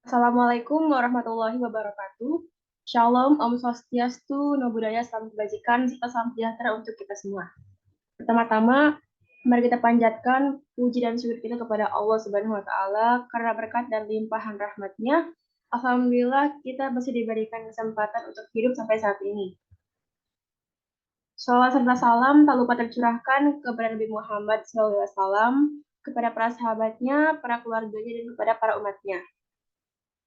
Assalamualaikum warahmatullahi wabarakatuh. Shalom, Om Swastiastu, Namo Buddhaya, Salam Kebajikan, serta salam sejahtera untuk kita semua. Pertama-tama, mari kita panjatkan puji dan syukur kita kepada Allah Subhanahu wa Ta'ala karena berkat dan limpahan rahmat-Nya. Alhamdulillah kita masih diberikan kesempatan untuk hidup sampai saat ini. Shalawat serta salam tak lupa tercurahkan kepada Nabi Muhammad SAW, kepada para sahabatnya, para keluarganya, dan kepada para umatnya.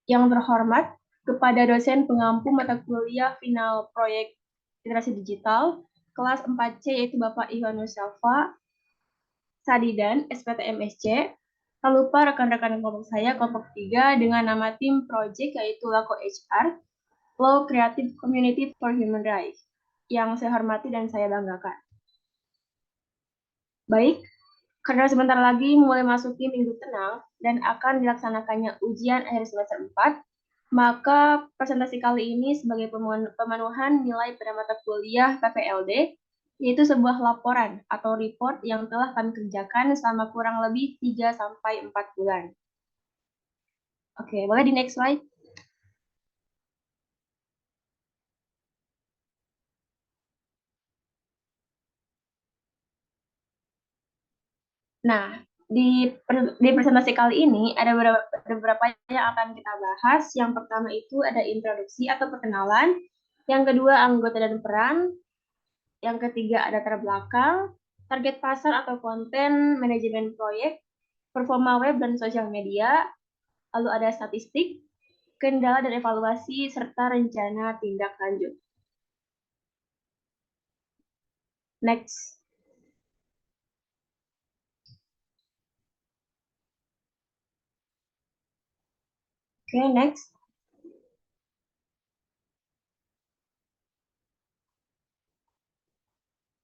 Yang terhormat, kepada dosen pengampu mata kuliah final proyek literasi digital kelas 4C yaitu Bapak Iwanus Syafa Sadidan, SPTMSC. Tak lupa rekan-rekan kelompok saya, kelompok 3 dengan nama tim project yaitu LAKO HR, Law Creative Community for Human Rights, yang saya hormati dan saya banggakan. Baik, karena sebentar lagi mulai masuki minggu tenang dan akan dilaksanakannya ujian akhir semester 4, maka presentasi kali ini sebagai pemenuhan nilai pada mata kuliah PPLD, yaitu sebuah laporan atau report yang telah kami kerjakan selama kurang lebih 3-4 bulan. Oke, boleh di next slide. Nah, di presentasi kali ini ada beberapa yang akan kita bahas. Yang pertama itu ada introduksi atau perkenalan. Yang kedua, anggota dan peran. Yang ketiga, ada latar belakang, target pasar atau konten, manajemen proyek, performa web dan sosial media, lalu ada statistik, kendala dan evaluasi, serta rencana tindak lanjut. Next. Oke, next.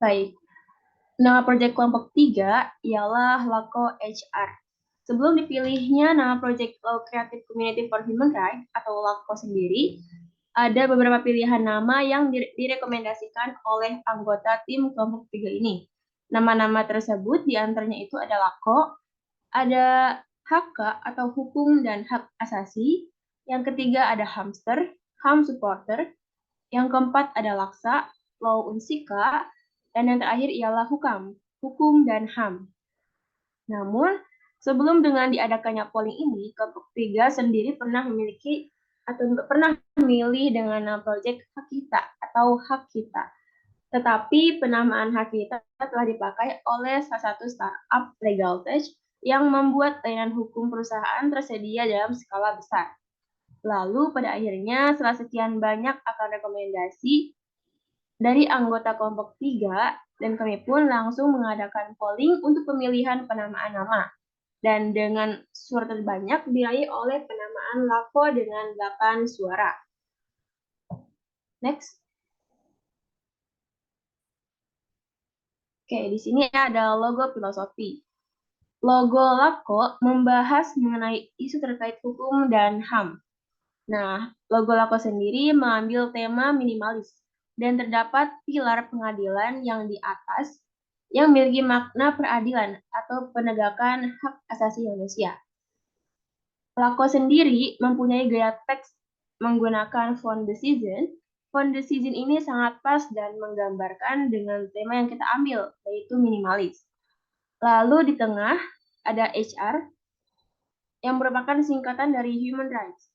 Baik. Nama proyek kelompok 3 ialah LAKO HR. Sebelum dipilihnya nama proyek Law Creative Community for Human Rights atau LAKO sendiri, ada beberapa pilihan nama yang direkomendasikan oleh anggota tim kelompok 3 ini. Nama-nama tersebut diantaranya itu ada LAKO, ada HK atau Hukum dan Hak Asasi, yang ketiga ada Hamster, HAM Supporter, yang keempat ada Laksa, Law Unsika, dan yang terakhir ialah Hukum dan HAM. Namun, sebelum dengan diadakannya polling ini, kelompok 3 sendiri pernah memiliki atau pernah memilih dengan nama proyek Hak Kita atau Hak Kita. Tetapi penamaan Hak Kita telah dipakai oleh salah satu startup Legal Tech yang membuat layanan hukum perusahaan tersedia dalam skala besar. Lalu pada akhirnya setelah sekian banyak akan rekomendasi dari anggota kelompok 3, dan kami pun langsung mengadakan polling untuk pemilihan penamaan nama. Dan dengan suara terbanyak diraih oleh penamaan LAKO dengan 8 suara. Next. Oke, di sini ada logo filosofi. Logo LAKO membahas mengenai isu terkait hukum dan HAM. Nah, logo LAKO sendiri mengambil tema minimalis dan terdapat pilar pengadilan yang di atas yang memiliki makna peradilan atau penegakan hak asasi manusia. LAKO sendiri mempunyai gaya teks menggunakan font decision. Font decision ini sangat pas dan menggambarkan dengan tema yang kita ambil, yaitu minimalis. Lalu di tengah ada HR yang merupakan singkatan dari Human Rights.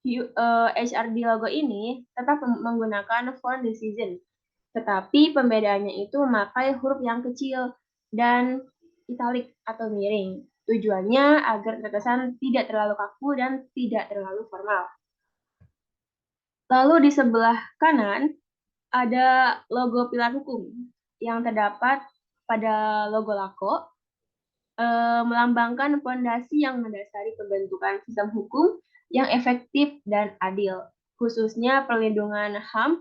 HR di logo ini tetap menggunakan font decision, tetapi pembedaannya itu memakai huruf yang kecil dan italik atau miring. Tujuannya agar terkesan tidak terlalu kaku dan tidak terlalu formal. Lalu di sebelah kanan ada logo pilar hukum yang terdapat pada logo LAKO, melambangkan fondasi yang mendasari pembentukan sistem hukum yang efektif dan adil. Khususnya perlindungan HAM,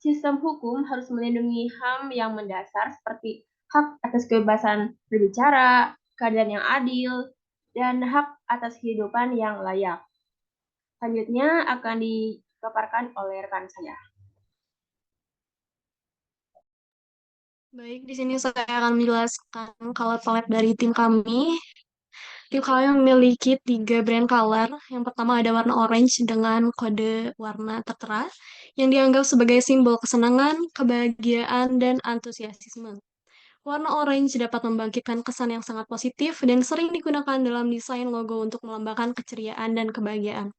sistem hukum harus melindungi HAM yang mendasar seperti hak atas kebebasan berbicara, keadilan yang adil, dan hak atas kehidupan yang layak. Selanjutnya akan dipaparkan oleh rekan saya. Baik, di sini saya akan menjelaskan kalau pelet dari tim kami. Tim kami memiliki 3 brand color. Yang pertama ada warna orange dengan kode warna tertera yang dianggap sebagai simbol kesenangan, kebahagiaan, dan antusiasme. Warna orange dapat membangkitkan kesan yang sangat positif dan sering digunakan dalam desain logo untuk melambangkan keceriaan dan kebahagiaan.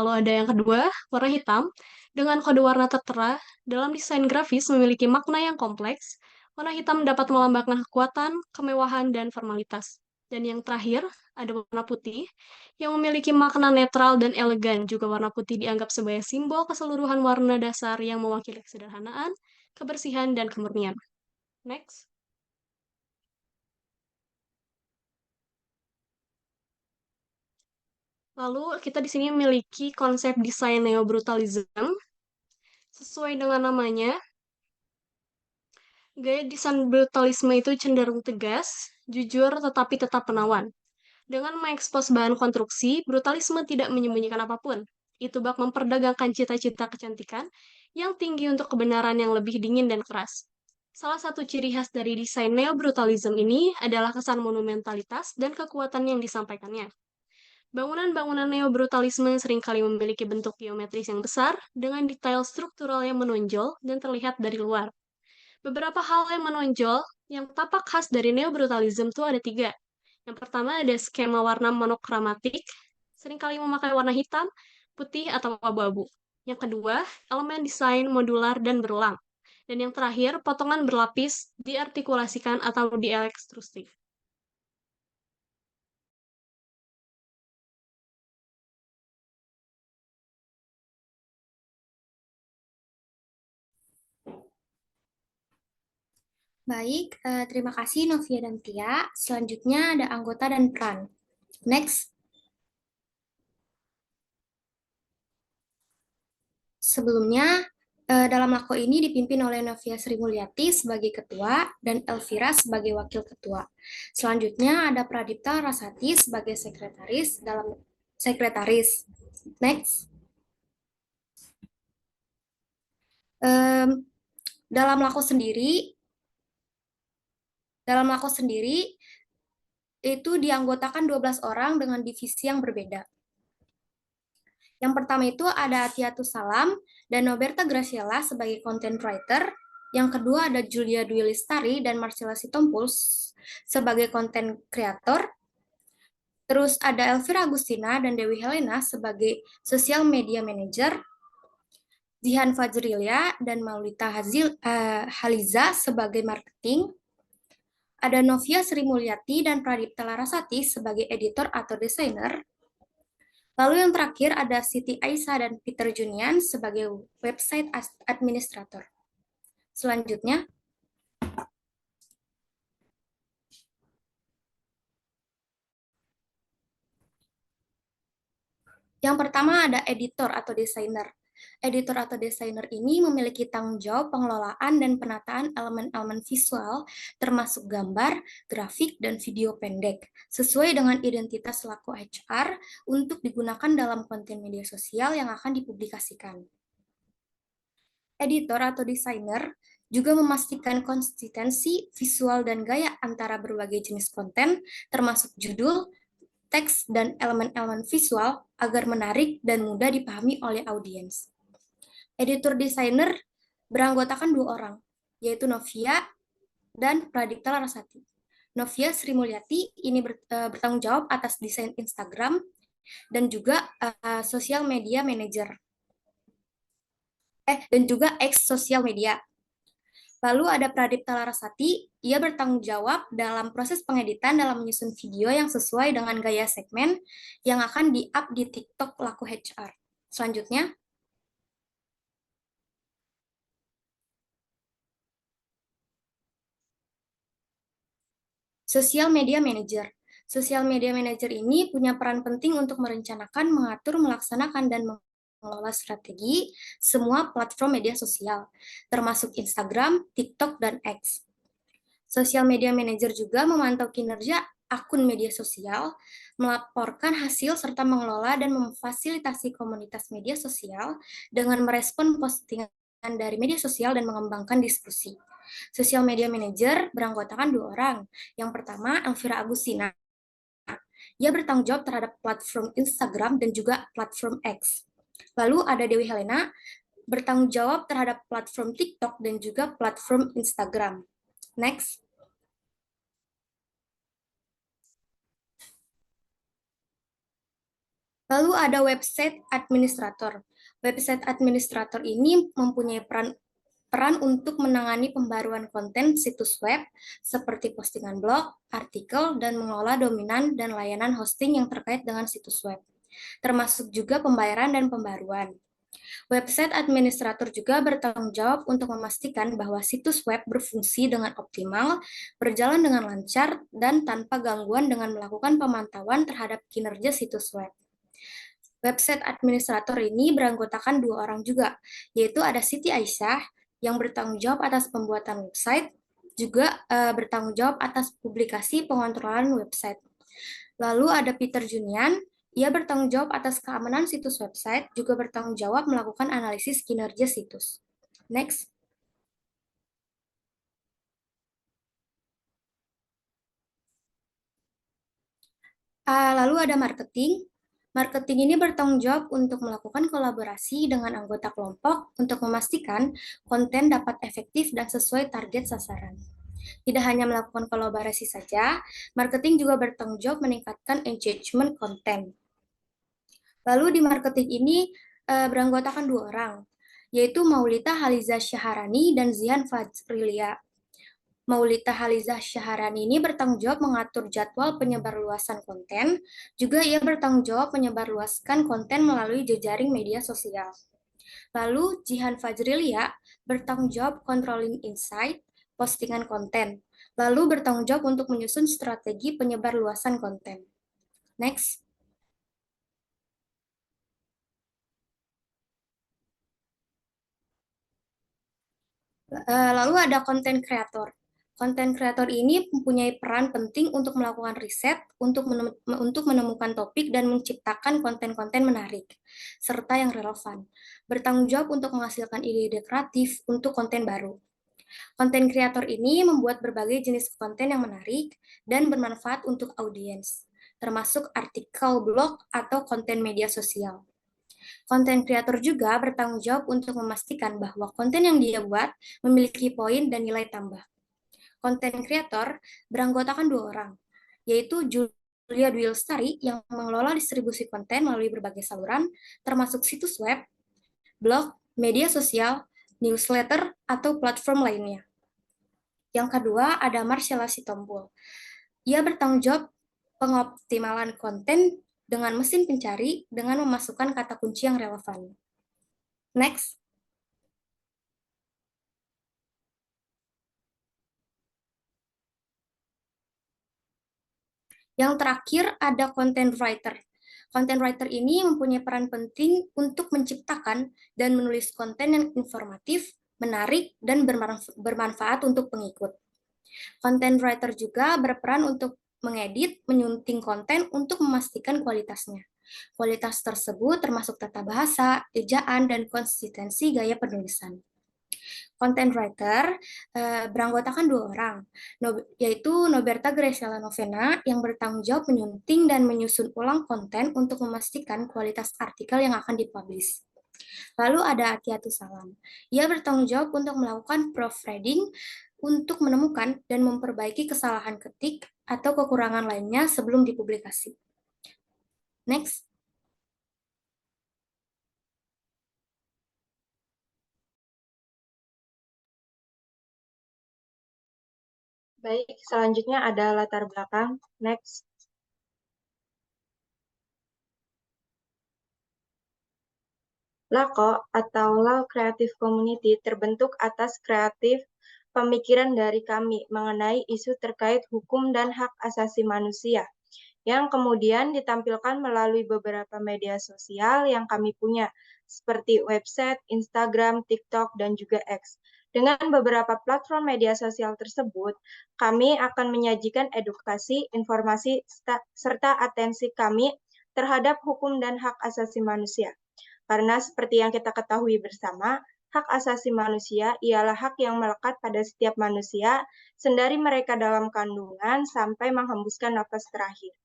Lalu ada yang kedua, warna hitam, dengan kode warna tertera, dalam desain grafis memiliki makna yang kompleks. Warna hitam dapat melambangkan kekuatan, kemewahan, dan formalitas. Dan yang terakhir, ada warna putih, yang memiliki makna netral dan elegan. Juga warna putih dianggap sebagai simbol keseluruhan warna dasar yang mewakili kesederhanaan, kebersihan, dan kemurnian. Next. Lalu kita di sini memiliki konsep desain neo-brutalism. Sesuai dengan namanya, gaya desain brutalisme itu cenderung tegas, jujur, tetapi tetap menawan. Dengan mengekspos bahan konstruksi, brutalisme tidak menyembunyikan apapun. Itu bak memperdagangkan cita-cita kecantikan yang tinggi untuk kebenaran yang lebih dingin dan keras. Salah satu ciri khas dari desain neo-brutalism ini adalah kesan monumentalitas dan kekuatan yang disampaikannya. Bangunan-bangunan neo-brutalisme seringkali memiliki bentuk geometris yang besar dengan detail struktural yang menonjol dan terlihat dari luar. Beberapa hal yang menonjol yang tampak khas dari neo-brutalism itu ada 3. Yang pertama ada skema warna monokromatik, seringkali memakai warna hitam, putih, atau abu-abu. Yang kedua, elemen desain modular dan berulang. Dan yang terakhir, potongan berlapis diartikulasikan atau dielektrusif. Baik, terima kasih Novia dan Tia. Selanjutnya ada anggota dan peran. Next. Sebelumnya, dalam lako ini dipimpin oleh Novia Sri Mulyati sebagai ketua dan Elvira sebagai wakil ketua. Selanjutnya ada Pradipta Rasati sebagai sekretaris. Next. Dalam lako sendiri itu dianggotakan 12 orang dengan divisi yang berbeda. Yang pertama itu ada Atiatus Salam dan Noberta Graciela sebagai content writer. Yang kedua ada Julia Dwi Lestari dan Marcella Sitompuls sebagai content creator. Terus ada Elvira Agustina dan Dewi Helena sebagai social media manager. Zihan Fajrilia dan Maulita Haliza sebagai marketing. Ada Novia Sri Mulyati dan Pradipta Larasati sebagai editor atau desainer. Lalu yang terakhir ada Siti Aisyah dan Peter Junian sebagai website administrator. Selanjutnya, yang pertama ada editor atau desainer. Editor atau desainer ini memiliki tanggung jawab pengelolaan dan penataan elemen-elemen visual, termasuk gambar, grafik, dan video pendek, sesuai dengan identitas selaku HR untuk digunakan dalam konten media sosial yang akan dipublikasikan. Editor atau desainer juga memastikan konsistensi visual dan gaya antara berbagai jenis konten, termasuk judul, teks, dan elemen-elemen visual agar menarik dan mudah dipahami oleh audiens. Editor desainer beranggotakan 2 orang, yaitu Novia dan Pradipta Larasati. Novia Sri Mulyati ini bertanggung jawab atas desain Instagram dan juga social media manager. Dan juga ex-sosial media. Lalu ada Pradipta Larasati, ia bertanggung jawab dalam proses pengeditan dalam menyusun video yang sesuai dengan gaya segmen yang akan di-up di TikTok Laku HR. Selanjutnya, Social Media Manager. Social Media Manager ini punya peran penting untuk merencanakan, mengatur, melaksanakan, dan mengelola strategi semua platform media sosial, termasuk Instagram, TikTok, dan X. Social Media Manager juga memantau kinerja akun media sosial, melaporkan hasil, serta mengelola dan memfasilitasi komunitas media sosial dengan merespon postingan dari media sosial dan mengembangkan diskusi. Social Media Manager beranggotakan 2 orang. Yang pertama, Elvira Agustina. Ia bertanggung jawab terhadap platform Instagram dan juga platform X. Lalu ada Dewi Helena, bertanggung jawab terhadap platform TikTok dan juga platform Instagram. Next. Lalu ada website administrator. Website administrator ini mempunyai peran untuk menangani pembaruan konten situs web seperti postingan blog, artikel, dan mengelola dominan dan layanan hosting yang terkait dengan situs web, termasuk juga pembayaran dan pembaruan. Website administrator juga bertanggung jawab untuk memastikan bahwa situs web berfungsi dengan optimal, berjalan dengan lancar, dan tanpa gangguan dengan melakukan pemantauan terhadap kinerja situs web. Website administrator ini beranggotakan 2 orang juga, yaitu ada Siti Aisyah yang bertanggung jawab atas pembuatan website, juga bertanggung jawab atas publikasi pengontrolan website. Lalu ada Peter Junian, ia bertanggung jawab atas keamanan situs website, juga bertanggung jawab melakukan analisis kinerja situs. Next. Lalu ada marketing. Marketing ini bertanggung jawab untuk melakukan kolaborasi dengan anggota kelompok untuk memastikan konten dapat efektif dan sesuai target sasaran. Tidak hanya melakukan kolaborasi saja, marketing juga bertanggung jawab meningkatkan engagement konten. Lalu di marketing ini beranggotakan 2 orang, yaitu Maulita Haliza Syaharani dan Zihan Fajrilia. Maulita Haliza Syaharani ini bertanggung jawab mengatur jadwal penyebarluasan konten, juga ia bertanggung jawab menyebarluaskan konten melalui jejaring media sosial. Lalu Jihan Fajrilia bertanggung jawab controlling insight, postingan konten, lalu bertanggung jawab untuk menyusun strategi penyebarluasan konten. Next. Lalu ada content creator. Content creator ini mempunyai peran penting untuk melakukan riset, untuk menemukan topik dan menciptakan konten-konten menarik, serta yang relevan. Bertanggung jawab untuk menghasilkan ide-ide kreatif untuk konten baru. Konten kreator ini membuat berbagai jenis konten yang menarik dan bermanfaat untuk audiens, termasuk artikel, blog, atau konten media sosial. Konten kreator juga bertanggung jawab untuk memastikan bahwa konten yang dia buat memiliki poin dan nilai tambah. Konten kreator beranggotakan 2 orang, yaitu Julia Dwi Lestari yang mengelola distribusi konten melalui berbagai saluran, termasuk situs web, blog, media sosial, newsletter, atau platform lainnya. Yang kedua ada Marcella Sitompul. Ia bertanggung jawab pengoptimalan konten dengan mesin pencari dengan memasukkan kata kunci yang relevan. Next. Yang terakhir ada content writer. Content writer ini mempunyai peran penting untuk menciptakan dan menulis konten yang informatif, menarik, dan bermanfaat untuk pengikut. Content writer juga berperan untuk mengedit, menyunting konten untuk memastikan kualitasnya. Kualitas tersebut termasuk tata bahasa, ejaan, dan konsistensi gaya penulisan. Content writer beranggotakan 2 orang, yaitu Noberta Graciela Novena yang bertanggung jawab menyunting dan menyusun ulang konten untuk memastikan kualitas artikel yang akan dipublish. Lalu ada Atiatu Salam. Ia bertanggung jawab untuk melakukan proofreading untuk menemukan dan memperbaiki kesalahan ketik atau kekurangan lainnya sebelum dipublikasi. Next. Baik, selanjutnya ada latar belakang. Next. LACO atau Law Creative Community terbentuk atas kreatif pemikiran dari kami mengenai isu terkait hukum dan hak asasi manusia, yang kemudian ditampilkan melalui beberapa media sosial yang kami punya, seperti website, Instagram, TikTok, dan juga X. Dengan beberapa platform media sosial tersebut, kami akan menyajikan edukasi, informasi, serta atensi kami terhadap hukum dan hak asasi manusia. Karena seperti yang kita ketahui bersama, hak asasi manusia ialah hak yang melekat pada setiap manusia, sendari mereka dalam kandungan sampai menghembuskan nafas terakhir.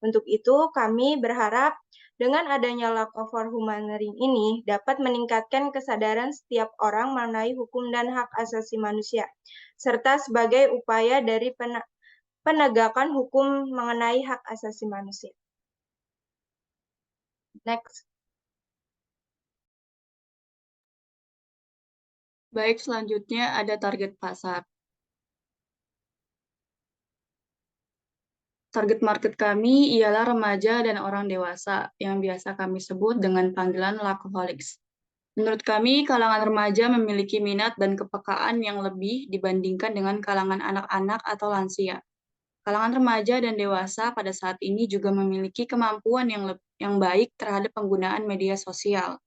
Untuk itu, kami berharap dengan adanya Law for Humanity ini dapat meningkatkan kesadaran setiap orang mengenai hukum dan hak asasi manusia, serta sebagai upaya dari penegakan hukum mengenai hak asasi manusia. Next. Baik, selanjutnya ada target pasar. Target market kami ialah remaja dan orang dewasa, yang biasa kami sebut dengan panggilan Lakoholics. Menurut kami, kalangan remaja memiliki minat dan kepekaan yang lebih dibandingkan dengan kalangan anak-anak atau lansia. Kalangan remaja dan dewasa pada saat ini juga memiliki kemampuan yang baik terhadap penggunaan media sosial.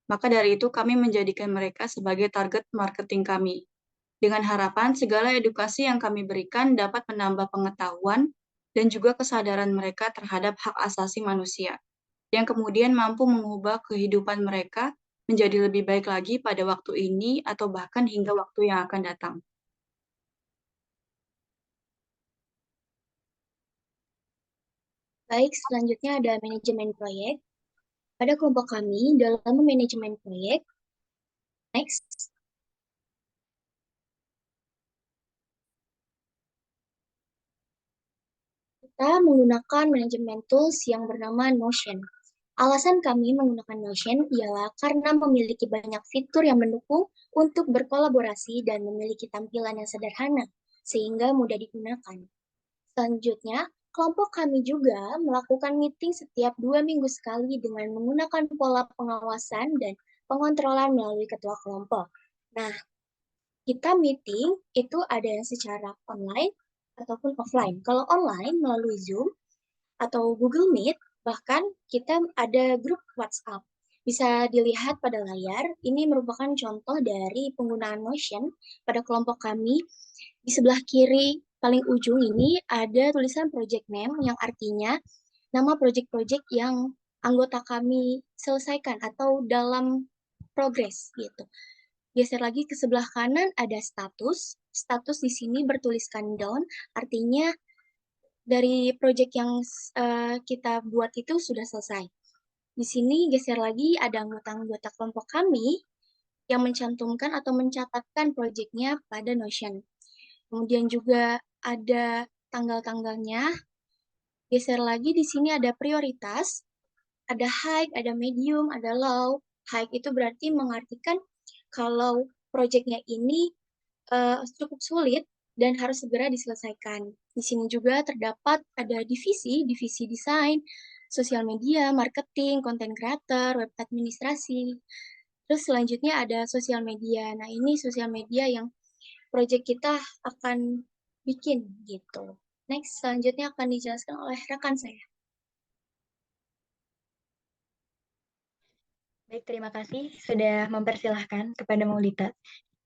Maka dari itu, kami menjadikan mereka sebagai target marketing kami. Dengan harapan segala edukasi yang kami berikan dapat menambah pengetahuan dan juga kesadaran mereka terhadap hak asasi manusia, yang kemudian mampu mengubah kehidupan mereka menjadi lebih baik lagi pada waktu ini atau bahkan hingga waktu yang akan datang. Baik, selanjutnya ada manajemen proyek. Pada kelompok kami, dalam manajemen proyek, next, kita menggunakan manajemen tools yang bernama Notion. Alasan kami menggunakan Notion ialah karena memiliki banyak fitur yang mendukung untuk berkolaborasi dan memiliki tampilan yang sederhana, sehingga mudah digunakan. Selanjutnya, kelompok kami juga melakukan meeting setiap 2 minggu sekali dengan menggunakan pola pengawasan dan pengontrolan melalui ketua kelompok. Nah, kita meeting itu ada yang secara online ataupun offline. Kalau online melalui Zoom atau Google Meet, bahkan kita ada grup WhatsApp. Bisa dilihat pada layar, ini merupakan contoh dari penggunaan Notion pada kelompok kami. Di sebelah kiri paling ujung ini ada tulisan project name yang artinya nama project-project yang anggota kami selesaikan atau dalam progress gitu. Geser lagi ke sebelah kanan ada status. Status di sini bertuliskan down, artinya dari project yang kita buat itu sudah selesai. Di sini geser lagi ada anggota-anggota kelompok kami yang mencantumkan atau mencatatkan projectnya pada Notion. Kemudian juga ada tanggal-tanggalnya. Geser lagi di sini ada prioritas, ada high, ada medium, ada low. High itu berarti mengartikan kalau projectnya ini cukup sulit dan harus segera diselesaikan. Di sini juga terdapat ada divisi desain, sosial media, marketing, konten creator, web administrasi. Terus selanjutnya ada sosial media. Nah, ini sosial media yang project kita akan bikin gitu. Next, selanjutnya akan dijelaskan oleh rekan saya. Baik, terima kasih sudah mempersilahkan kepada Maulita.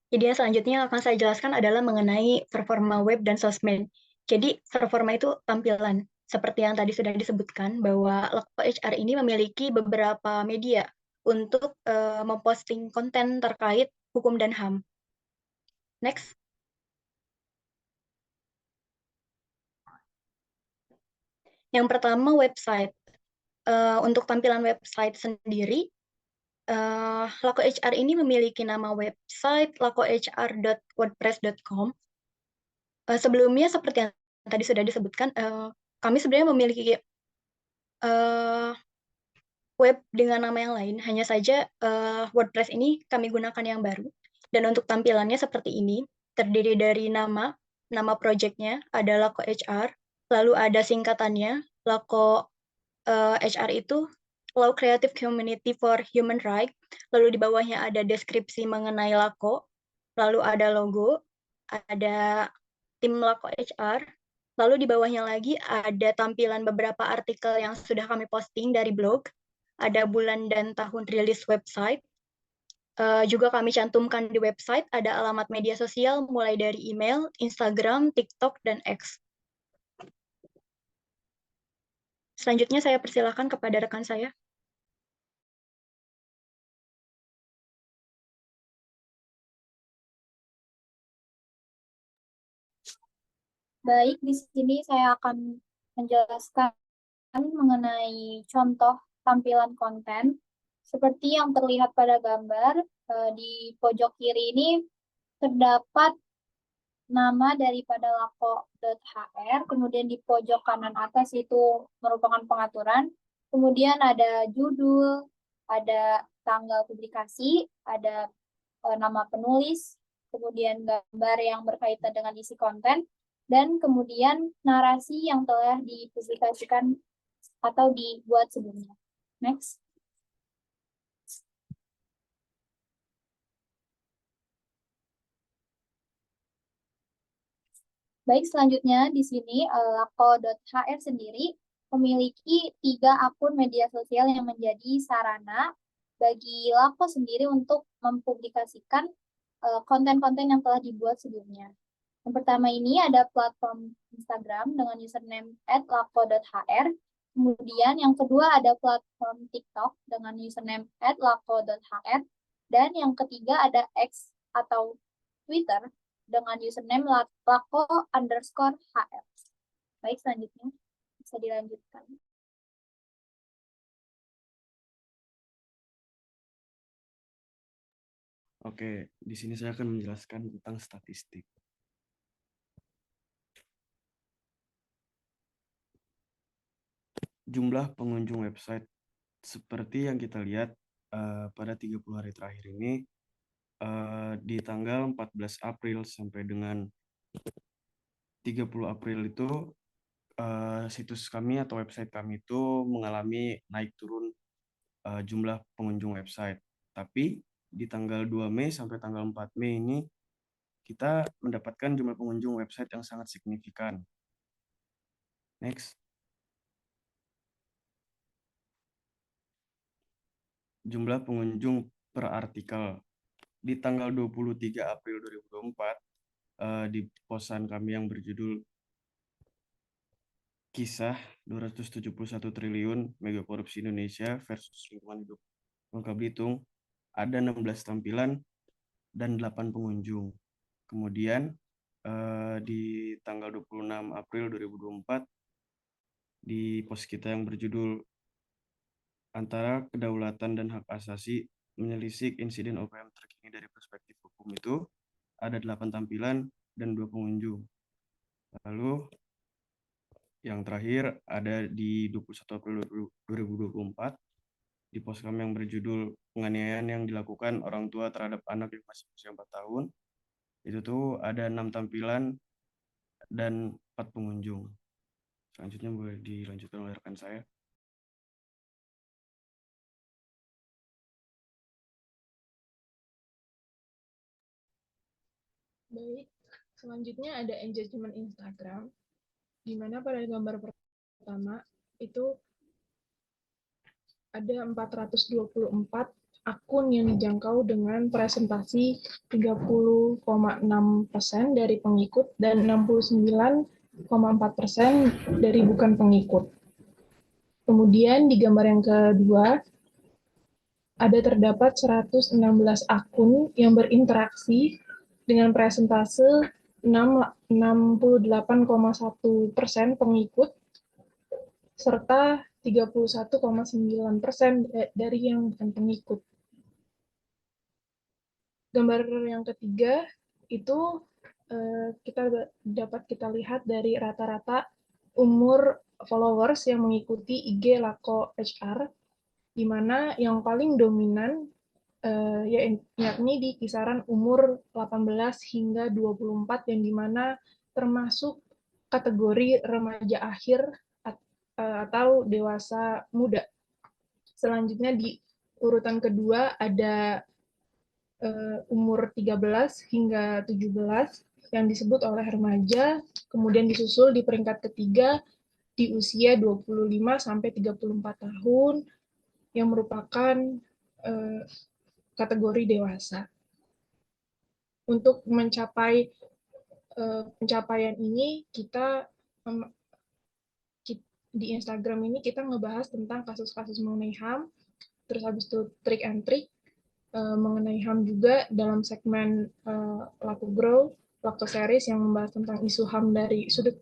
Jadi yang selanjutnya yang akan saya jelaskan adalah mengenai performa web dan sosmed. Jadi performa itu tampilan. Seperti yang tadi sudah disebutkan bahwa Lako HR ini memiliki beberapa media untuk memposting konten terkait hukum dan HAM. Next. Yang pertama website. Untuk tampilan website sendiri, Lako HR ini memiliki nama website lakohr.wordpress.com. Sebelumnya seperti yang tadi sudah disebutkan, kami sebenarnya memiliki web dengan nama yang lain. Hanya saja WordPress ini kami gunakan yang baru. Dan untuk tampilannya seperti ini, terdiri dari nama project-nya ada Lako HR, lalu ada singkatannya, Lako HR itu Law Creative Community for Human Rights, lalu di bawahnya ada deskripsi mengenai Lako, lalu ada logo, ada tim Lako HR, lalu di bawahnya lagi ada tampilan beberapa artikel yang sudah kami posting dari blog, ada bulan dan tahun rilis website, juga kami cantumkan di website ada alamat media sosial mulai dari email, Instagram, TikTok, dan X. Selanjutnya saya persilakan kepada rekan saya. Baik, di sini saya akan menjelaskan mengenai contoh tampilan konten. Seperti yang terlihat pada gambar, di pojok kiri ini terdapat nama daripada lako.hr, kemudian di pojok kanan atas itu merupakan pengaturan, kemudian ada judul, ada tanggal publikasi, ada nama penulis, kemudian gambar yang berkaitan dengan isi konten, dan kemudian narasi yang telah dipublikasikan atau dibuat sebelumnya. Next. Baik, selanjutnya di sini lako.hr sendiri memiliki 3 akun media sosial yang menjadi sarana bagi Lako sendiri untuk mempublikasikan konten-konten yang telah dibuat sebelumnya. Yang pertama ini ada platform Instagram dengan username @lako.hr. Kemudian yang kedua ada platform TikTok dengan username @lako.hr. Dan yang ketiga ada X atau Twitter dengan username lako_hr. Baik, selanjutnya bisa dilanjutkan. Oke, di sini saya akan menjelaskan tentang statistik. Jumlah pengunjung website seperti yang kita lihat pada 30 hari terakhir ini, di tanggal 14 April sampai dengan 30 April itu situs kami atau website kami itu mengalami naik turun jumlah pengunjung website. Tapi di tanggal 2 Mei sampai tanggal 4 Mei ini kita mendapatkan jumlah pengunjung website yang sangat signifikan. Next. Jumlah pengunjung per artikel. Di tanggal 23 April 2024, di posan kami yang berjudul Kisah 271 triliun Mega Korupsi Indonesia versus Lingkungan Hidup Bangka Belitung, ada 16 tampilan dan 8 pengunjung. Kemudian di tanggal 26 April 2024, di post kita yang berjudul Antara Kedaulatan dan Hak Asasi Menelisik Insiden OPM Terkini dari Perspektif Hukum, itu ada 8 tampilan dan 2 pengunjung. Lalu yang terakhir ada di 21 April 2024, di post kami yang berjudul Penganiayaan yang dilakukan orang tua terhadap anak yang masih usia 4 tahun, itu tuh ada 6 tampilan dan 4 pengunjung. Selanjutnya boleh dilanjutkan oleh rekan saya. Baik, selanjutnya ada engagement Instagram, di mana pada gambar pertama itu ada 424 akun yang dijangkau dengan presentasi 30,6% dari pengikut dan 69,4% dari bukan pengikut. Kemudian di gambar yang kedua, ada terdapat 116 akun yang berinteraksi dengan presentase 68,1% pengikut, serta 31,9% dari yang bukan pengikut. Gambar yang ketiga itu dapat kita lihat dari rata-rata umur followers yang mengikuti IG Lako HR, di mana yang paling dominan yakni di kisaran umur 18 hingga 24, yang dimana termasuk kategori remaja akhir atau dewasa muda. Selanjutnya di urutan kedua ada umur 13 hingga 17 yang disebut oleh remaja, kemudian disusul di peringkat ketiga di usia 25 sampai 34 tahun yang merupakan kategori dewasa. Untuk mencapai pencapaian ini, kita di Instagram ini kita ngebahas tentang kasus-kasus mengenai HAM, terus habis itu trik and trick mengenai HAM juga dalam segmen Laku Grow, Laku Series yang membahas tentang isu HAM dari sudut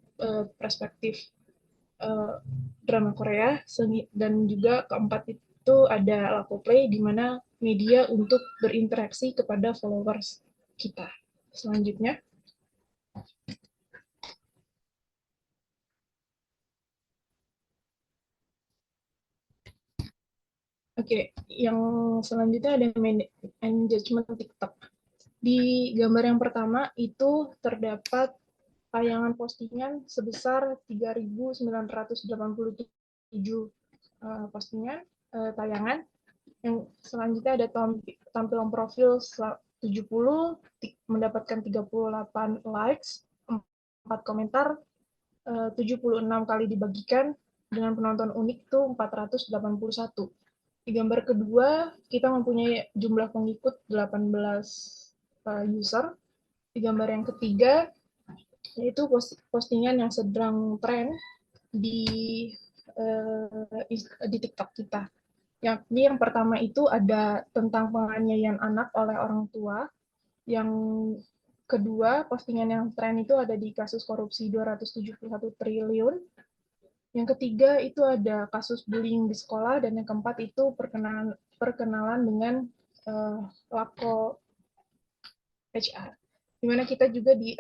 perspektif drama Korea, dan juga keempat itu ada Laco Play, di mana media untuk berinteraksi kepada followers kita. Selanjutnya, Oke, yang selanjutnya ada engagement TikTok. Di gambar yang pertama itu terdapat tayangan postingan sebesar 3.987 postingan tayangan. Yang selanjutnya ada tampilan profil 70, mendapatkan 38 likes, 4 komentar, 76 kali dibagikan, dengan penonton unik itu 481. Di gambar kedua, kita mempunyai jumlah pengikut 18 user. Di gambar yang ketiga, yaitu postingan yang sedang tren di TikTok kita. Yakni yang pertama itu ada tentang penganiayaan anak oleh orang tua. Yang kedua, postingan yang tren itu ada di kasus korupsi 271 triliun. Yang ketiga itu ada kasus bullying di sekolah, dan yang keempat itu perkenalan dengan Laco HR. Dimana kita juga di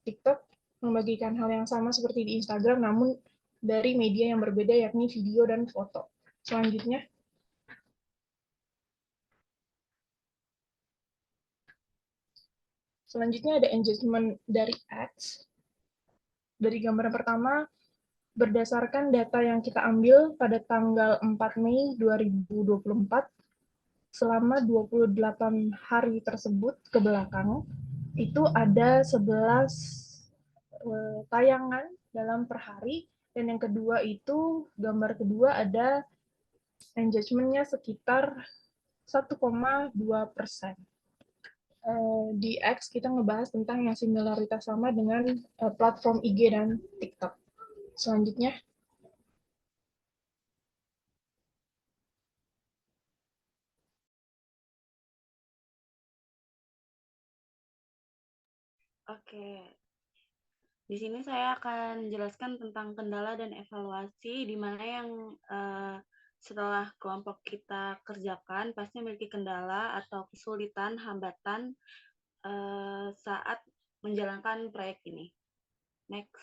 TikTok membagikan hal yang sama seperti di Instagram, namun dari media yang berbeda, yakni video dan foto. Selanjutnya, ada engagement dari ads. Dari gambar pertama, berdasarkan data yang kita ambil pada tanggal 4 Mei 2024, selama 28 hari tersebut ke belakang, itu ada 11 tayangan dalam per hari, dan yang kedua itu, gambar kedua ada engagement-nya sekitar 1,2%. Di X kita ngebahas tentang yang similaritas sama dengan platform IG dan TikTok. Selanjutnya, Oke, di sini saya akan jelaskan tentang kendala dan evaluasi, di mana yang setelah kelompok kita kerjakan pasti memiliki kendala atau kesulitan, hambatan saat menjalankan proyek ini. Next.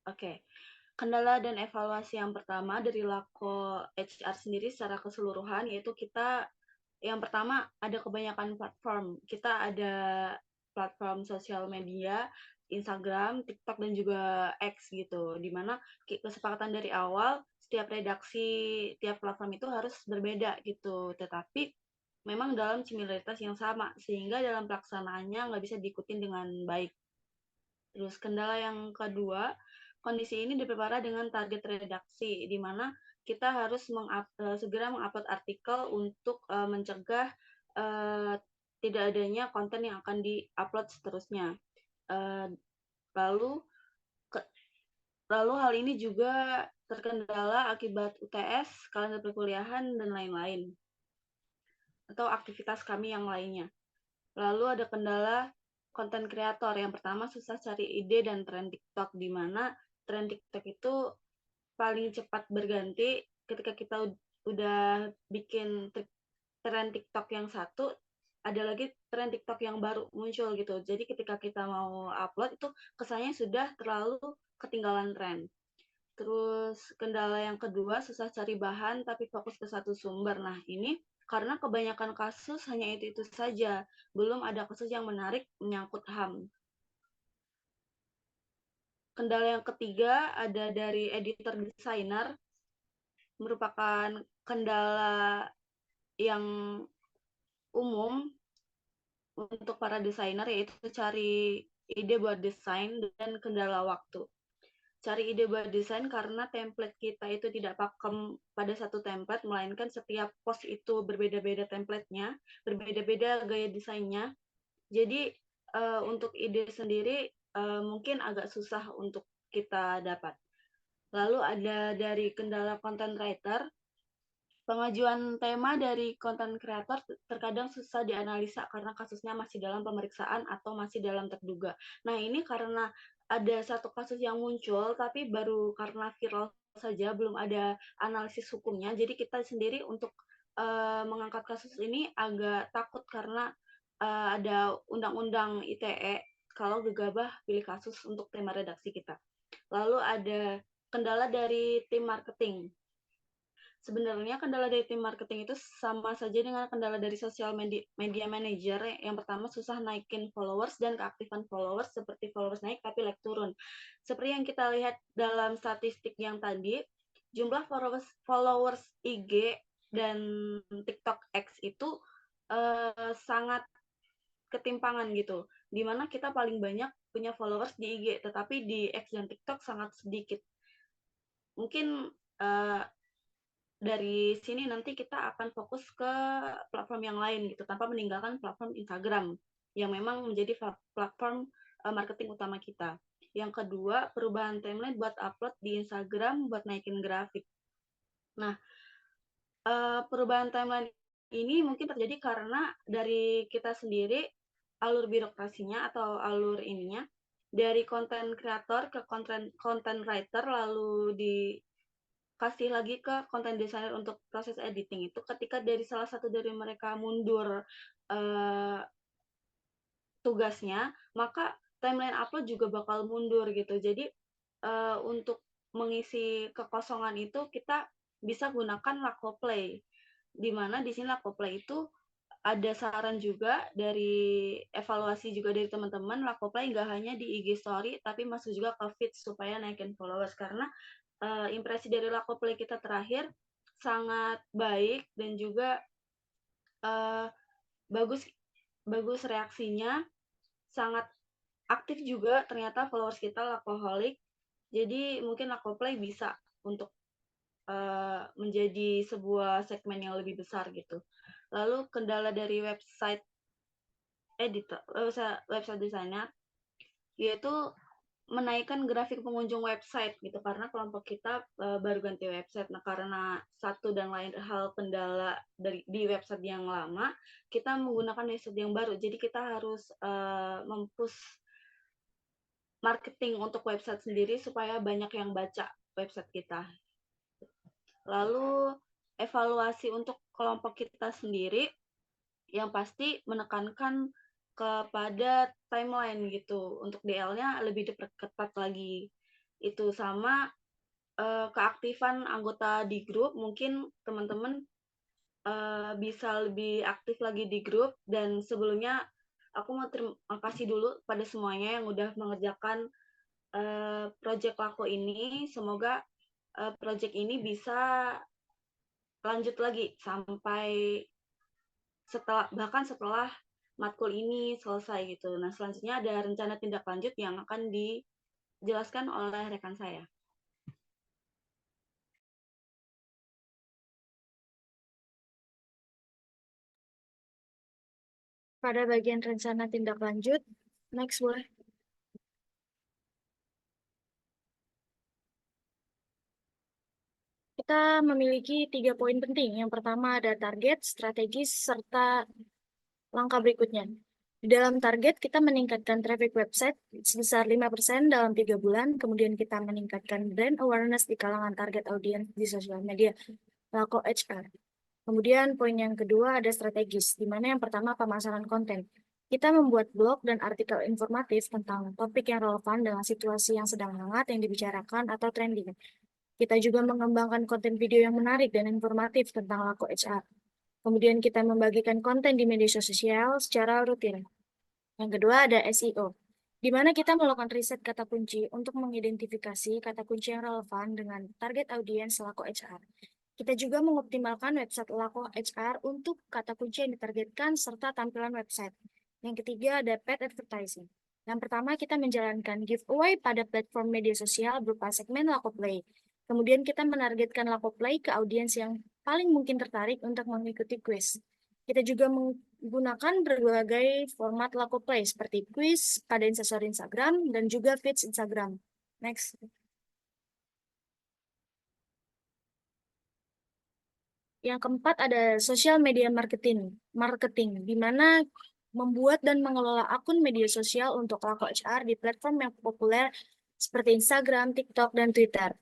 Oke. Kendala dan evaluasi yang pertama dari Laco HR sendiri secara keseluruhan, yaitu kita yang pertama ada kebanyakan platform. Kita ada platform sosial media, Instagram, TikTok, dan juga X gitu. Dimana kesepakatan dari awal setiap redaksi, tiap platform itu harus berbeda gitu. Tetapi memang dalam similaritas yang sama, sehingga dalam pelaksanaannya nggak bisa diikutin dengan baik. Terus kendala yang kedua, kondisi ini diperparah dengan target redaksi, di mana kita harus segera mengupload artikel untuk mencegah tidak adanya konten yang akan diupload seterusnya. Lalu hal ini juga terkendala akibat UTS, kalender perkuliahan, dan lain-lain, atau aktivitas kami yang lainnya. Lalu ada kendala konten kreator. Yang pertama, susah cari ide dan tren TikTok, di mana tren TikTok itu paling cepat berganti. Ketika kita udah bikin tren TikTok yang satu, ada lagi tren TikTok yang baru muncul gitu. Jadi ketika kita mau upload itu kesannya sudah terlalu ketinggalan tren. Terus kendala yang kedua, susah cari bahan tapi fokus ke satu sumber. Nah, ini karena kebanyakan kasus hanya itu saja, belum ada kasus yang menarik menyangkut HAM. Kendala yang ketiga ada dari editor desainer, merupakan kendala yang umum untuk para desainer, yaitu cari ide buat desain dan kendala waktu. Cari ide buat desain karena template kita itu tidak pakem pada satu template, melainkan setiap post itu berbeda-beda template-nya, berbeda-beda gaya desainnya. Jadi untuk ide sendiri mungkin agak susah untuk kita dapat. Lalu ada dari kendala content writer, Pengajuan tema dari konten kreator terkadang susah dianalisa karena kasusnya masih dalam pemeriksaan atau masih dalam terduga. Nah, ini karena ada satu kasus yang muncul, tapi baru karena viral saja, belum ada analisis hukumnya. Jadi kita sendiri untuk mengangkat kasus ini agak takut karena ada undang-undang ITE kalau gegabah pilih kasus untuk tema redaksi kita. Lalu ada kendala dari tim marketing. Sebenarnya kendala dari tim marketing itu sama saja dengan kendala dari social media manager. Yang pertama susah naikin followers dan keaktifan followers, seperti followers naik tapi like turun. Seperti yang kita lihat dalam statistik yang tadi, jumlah followers IG dan TikTok X itu sangat ketimpangan gitu. Dimana kita paling banyak punya followers di IG, tetapi di X dan TikTok sangat sedikit. Mungkin dari sini nanti kita akan fokus ke platform yang lain gitu, tanpa meninggalkan platform Instagram yang memang menjadi platform marketing utama kita. Yang kedua, perubahan timeline buat upload di Instagram buat naikin grafik. Nah, perubahan timeline ini mungkin terjadi karena dari kita sendiri, alur birokrasinya atau alur ininya, dari konten kreator ke konten writer lalu kasih lagi ke content designer untuk proses editing itu ketika dari salah satu dari mereka mundur tugasnya, maka timeline upload juga bakal mundur gitu. Jadi untuk mengisi kekosongan itu kita bisa gunakan Lakoplay, di mana di sini Lakoplay itu ada saran juga dari evaluasi juga dari teman-teman, Lakoplay nggak hanya di IG story tapi masuk juga ke feed supaya naikin followers, karena impresi dari Lakoplay kita terakhir sangat baik dan juga bagus reaksinya, sangat aktif juga ternyata followers kita Lakoholic. Jadi mungkin Lakoplay bisa untuk menjadi sebuah segmen yang lebih besar gitu. Lalu kendala dari website editor, website designer, yaitu menaikkan grafik pengunjung website gitu, karena kelompok kita baru ganti website. Nah, karena satu dan lain hal kendala di website yang lama, kita menggunakan website yang baru. Jadi kita harus mempush marketing untuk website sendiri supaya banyak yang baca website kita. Lalu evaluasi untuk kelompok kita sendiri, yang pasti menekankan kepada timeline gitu. Untuk DL-nya lebih diperketat lagi. Itu sama keaktifan anggota di grup, mungkin teman-teman bisa lebih aktif lagi di grup. Dan sebelumnya aku mau terima kasih dulu pada semuanya yang udah mengerjakan project Lako ini. Semoga project ini bisa lanjut lagi sampai bahkan setelah matkul ini selesai gitu. Nah, selanjutnya ada rencana tindak lanjut yang akan dijelaskan oleh rekan saya. Pada bagian rencana tindak lanjut, next boleh. Kita memiliki 3 poin penting. Yang pertama ada target, strategis, serta langkah berikutnya. Di dalam target, kita meningkatkan traffic website sebesar 5% dalam 3 bulan. Kemudian kita meningkatkan brand awareness di kalangan target audiens di sosial media, Lako HR. Kemudian poin yang kedua ada strategis, di mana yang pertama pemasaran konten. Kita membuat blog dan artikel informatif tentang topik yang relevan dengan situasi yang sedang hangat yang dibicarakan atau trending. Kita juga mengembangkan konten video yang menarik dan informatif tentang Lako HR. Kemudian kita membagikan konten di media sosial secara rutin. Yang kedua ada SEO, di mana kita melakukan riset kata kunci untuk mengidentifikasi kata kunci yang relevan dengan target audiens Lako HR. Kita juga mengoptimalkan website Lako HR untuk kata kunci yang ditargetkan serta tampilan website. Yang ketiga ada paid advertising. Yang pertama kita menjalankan giveaway pada platform media sosial berupa segmen Lakoplay. Kemudian kita menargetkan Lakoplay ke audiens yang paling mungkin tertarik untuk mengikuti quiz. Kita juga menggunakan berbagai format Lakoplay seperti quiz pada instastory Instagram dan juga feeds Instagram. Next. Yang keempat ada social media marketing, di mana membuat dan mengelola akun media sosial untuk Lako HR di platform yang populer seperti Instagram, TikTok, dan Twitter.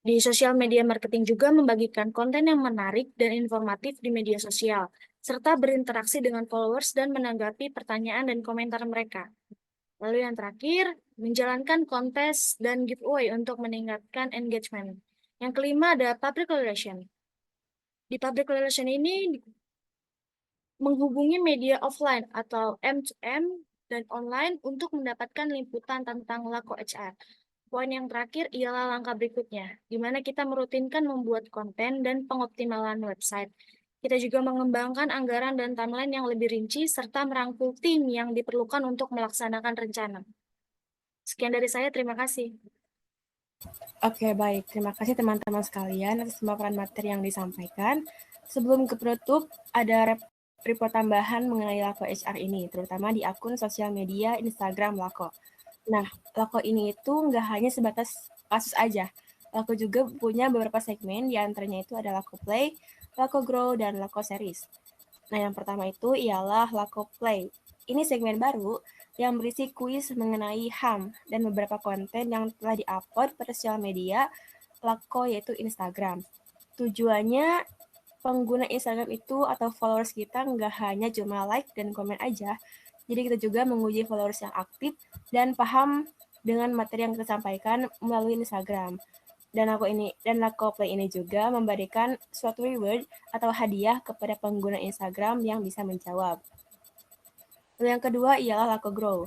Di social media marketing juga membagikan konten yang menarik dan informatif di media sosial, serta berinteraksi dengan followers dan menanggapi pertanyaan dan komentar mereka. Lalu yang terakhir, menjalankan kontes dan giveaway untuk meningkatkan engagement. Yang kelima ada public relation. Di public relation ini menghubungi media offline atau M2M dan online untuk mendapatkan liputan tentang Lako HR. Poin yang terakhir ialah langkah berikutnya, di mana kita merutinkan membuat konten dan pengoptimalan website. Kita juga mengembangkan anggaran dan timeline yang lebih rinci, serta merangkul tim yang diperlukan untuk melaksanakan rencana. Sekian dari saya, terima kasih. Oke, baik. Terima kasih teman-teman sekalian atas pemaparan materi yang disampaikan. Sebelum ke penutup, ada report tambahan mengenai Lako HR ini, terutama di akun sosial media Instagram Lako. Nah, Lako ini itu nggak hanya sebatas kasus aja. Lako juga punya beberapa segmen, di antaranya itu ada Lako Play, Lako Grow, dan Lako Series. Nah, yang pertama itu ialah Lako Play. Ini segmen baru yang berisi kuis mengenai HAM dan beberapa konten yang telah di-upload pada sosial media Lako, yaitu Instagram. Tujuannya pengguna Instagram itu atau followers kita nggak hanya cuma like dan komen aja, jadi kita juga menguji followers yang aktif dan paham dengan materi yang kita sampaikan melalui Instagram. Dan Lako Play ini juga memberikan suatu reward atau hadiah kepada pengguna Instagram yang bisa menjawab. Lalu yang kedua ialah Lako Grow.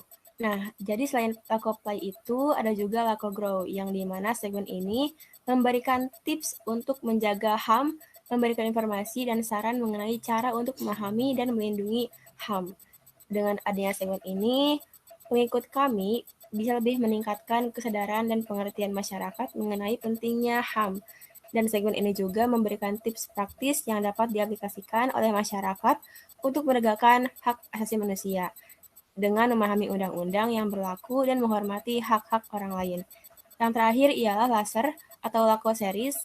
Nah, jadi selain Lako Play itu ada juga Lako Grow, yang dimana segmen ini memberikan tips untuk menjaga HAM, memberikan informasi dan saran mengenai cara untuk memahami dan melindungi HAM. Dengan adanya segmen ini, pengikut kami bisa lebih meningkatkan kesadaran dan pengertian masyarakat mengenai pentingnya HAM. Dan segmen ini juga memberikan tips praktis yang dapat diaplikasikan oleh masyarakat untuk menegakkan hak asasi manusia dengan memahami undang-undang yang berlaku dan menghormati hak-hak orang lain. Yang terakhir ialah Laser atau Lako Series.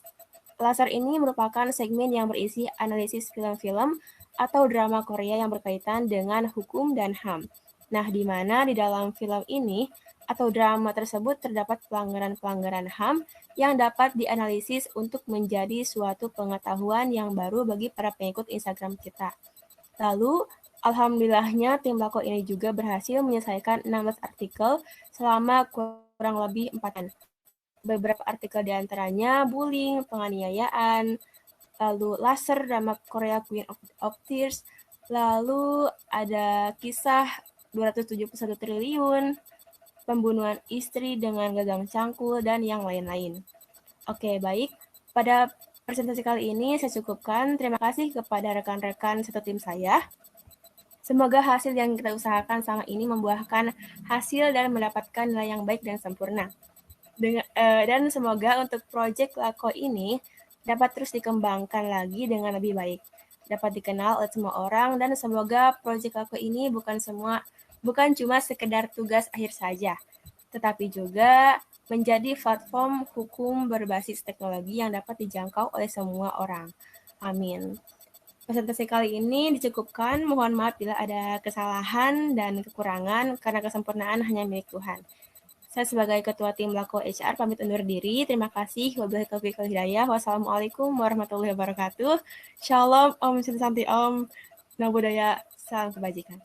Laser ini merupakan segmen yang berisi analisis film-film atau drama Korea yang berkaitan dengan hukum dan HAM. Nah, di mana di dalam film ini atau drama tersebut terdapat pelanggaran-pelanggaran HAM yang dapat dianalisis untuk menjadi suatu pengetahuan yang baru bagi para pengikut Instagram kita. Lalu, alhamdulillahnya tim Lako ini juga berhasil menyelesaikan 16 artikel selama kurang lebih 4 tahun. Beberapa artikel diantaranya bullying, penganiayaan, lalu Laser, drama Korea Queen of Tears, lalu ada kisah 271 triliun, pembunuhan istri dengan gagang cangkul, dan yang lain-lain. Oke, baik. Pada presentasi kali ini saya cukupkan. Terima kasih kepada rekan-rekan satu tim saya. Semoga hasil yang kita usahakan selama ini membuahkan hasil dan mendapatkan nilai yang baik dan sempurna. Dan semoga untuk proyek Lako ini dapat terus dikembangkan lagi dengan lebih baik, dapat dikenal oleh semua orang, dan semoga proyek Lako ini bukan cuma sekedar tugas akhir saja, tetapi juga menjadi platform hukum berbasis teknologi yang dapat dijangkau oleh semua orang. Amin. Presentasi kali ini dicukupkan. Mohon maaf bila ada kesalahan dan kekurangan, karena kesempurnaan hanya milik Tuhan. Saya sebagai Ketua Tim Lako HR pamit undur diri. Terima kasih. Wabillahi taufiq wal hidayah. Wassalamualaikum warahmatullahi wabarakatuh. Shalom, Om Santi Om, Namo Buddhaya, salam kebajikan.